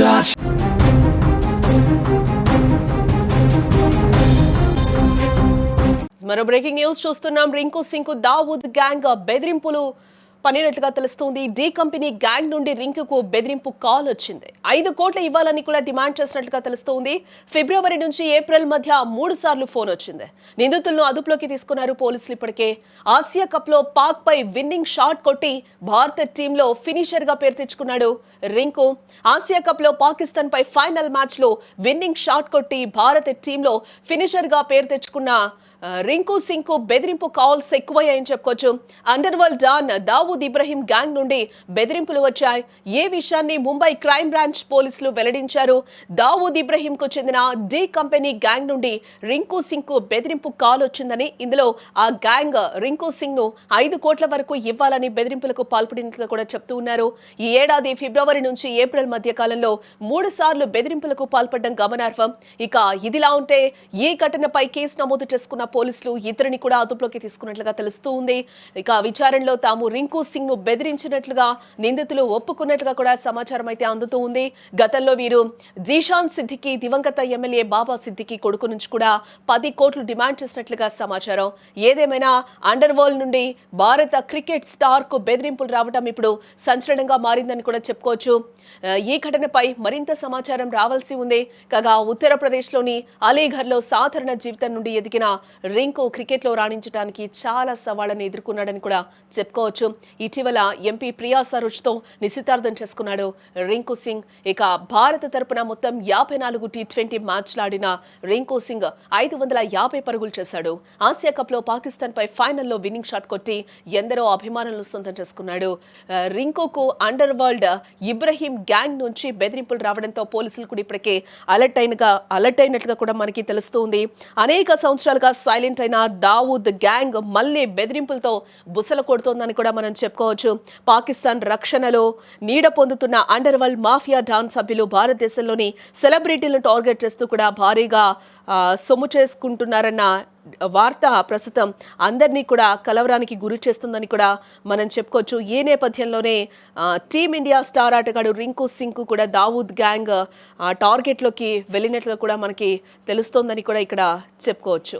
touch. మరో breaking news చూస్తున్నాం. Rinku Singh Dawood gang బెదిరింపులు పనినట్లుగా తెలుస్తోంది. డి కంపెనీ గ్యాంగ్ నుండి రింకుకు బెదిరింపు కాల్ వచ్చింది. 5 కోట్లు ఇవ్వాలని కూడా డిమాండ్ చేసినట్లుగా తెలుస్తోంది. ఫిబ్రవరి నుంచి ఏప్రిల్ మధ్య 3 సార్లు ఫోన్ వచ్చింది. నిందితులను అదుపులోకి తీసుకున్నారు పోలీసులు. ఇప్పటికే ఆసియా కప్ లో పాక్ పై విన్నింగ్ షాట్ కొట్టి భారత టీంలో ఫినిషర్ గా పేరు తెచ్చుకున్నాడు రింకు. ఆసియా కప్ లో పాకిస్తాన్ పై ఫైనల్ మ్యాచ్ లో విన్నింగ్ షాట్ కొట్టి భారత టీంలో ఫినిషర్ గా పేరు తెచ్చుకున్న రింకు సింగ్ కు బెదిరింపు కాల్స్ ఎక్కువయ్యాయని చెప్పుకోవచ్చు. Under world don Dawood Ibrahim gang నుండి బెదిరింపులు వచ్చాయి. ఏ విషయాన్ని ముంబై క్రైమ్ బ్రాంచ్ పోలీసులు వెల్లడించారు. దావూద్ ఇబ్రహీం కు చెందిన డి కంపెనీ గ్యాంగ్ నుండి రింకు సింగ్ కు బెదిరింపు కాల్ వచ్చిందని, ఇందులో ఆ గ్యాంగ్ రింకు సింగ్ ను 5 కోట్ల వరకు ఇవ్వాలని బెదిరింపులకు పాల్పడినట్లు కూడా చెప్తూ ఉన్నారు. ఈ ఏడాది ఫిబ్రవరి నుంచి ఏప్రిల్ మధ్య కాలంలో 3 సార్లు బెదిరింపులకు పాల్పడడం గమనార్హం. ఇక ఇదిలా ఉంటే ఈ ఘటనపై కేసు నమోదు చేసుకున్న పోలీసులు ఇద్దరిని కూడా అదుపులోకి తీసుకున్నట్లుగా తెలుస్తూ ఉంది. ఇక విచారణలో తాము రింకు సింగ్ ను బెదిరించినట్లుగా నిందితులు ఒప్పుకున్నట్లుగా కూడా సమాచారం అయితే అందుతూ ఉంది. గతంలో వీరు జీషాన్ సిద్దికి, దివంగత ఎమ్మెల్యే బాబా సిద్దికి కొడుకు నుంచి కూడా 10 కోట్లు డిమాండ్ చేసినట్లుగా సమాచారం. ఏదేమైనా అండర్ వరల్డ్ నుండి భారత క్రికెట్ స్టార్ కు బెదిరింపులు రావడం ఇప్పుడు సంచలనంగా మారిందని కూడా చెప్పుకోవచ్చు. ఈ ఘటనపై మరింత సమాచారం రావాల్సి ఉంది. కాగా ఉత్తరప్రదేశ్ లోని అలీఘర్ లో సాధారణ జీవితం నుండి ఎదిగిన రింకు క్రికెట్ లో రాణించడానికి చాలా సవాళ్లను ఎదుర్కొన్నాడని కూడా చెప్పుకోవచ్చు. ఇటీవల ఎంపీ ప్రియా సరోజ్ తో నిశ్చితార్థం చేసుకున్నాడు రింకు సింగ్. ఇక భారత తరపున మొత్తం 54 T20 మ్యాచ్లాడిన రింకు సింగ్ 550 పరుగులు చేశాడు. ఆసియా కప్ లో పాకిస్తాన్ పై ఫైనల్లో విన్నింగ్ షాట్ కొట్టి ఎందరో అభిమానులను సొంతం చేసుకున్నాడు. రింకుకు అండర్ వరల్డ్ ఇబ్రహీం గ్యాంగ్ నుంచి బెదిరింపులు రావడంతో పోలీసులు కూడా ఇప్పటికే అలర్ట్ అయినట్లుగా కూడా మనకి తెలుస్తోంది. అనేక సంవత్సరాలుగా సైలెంట్ అయిన దావూద్ గ్యాంగ్ మళ్లీ బెదిరింపులతో బుసలు కొడుతోందని కూడా మనం చెప్పుకోవచ్చు. పాకిస్తాన్ రక్షణలో నీడ పొందుతున్న అండర్ వరల్డ్ మాఫియా డాన్ సభ్యులు భారతదేశంలోని సెలబ్రిటీలను టార్గెట్ చేస్తూ కూడా భారీగా సొమ్ము చేసుకుంటున్నారన్న వార్త ప్రస్తుతం అందరినీ కూడా కలవరానికి గురి చేస్తుందని కూడా మనం చెప్పుకోవచ్చు. ఈ నేపథ్యంలోనే టీమిండియా స్టార్ ఆటగాడు రింకు సింగ్ కు కూడా దావూద్ గ్యాంగ్ టార్గెట్లోకి వెళ్ళినట్లుగా కూడా మనకి తెలుస్తోందని కూడా ఇక్కడ చెప్పుకోవచ్చు.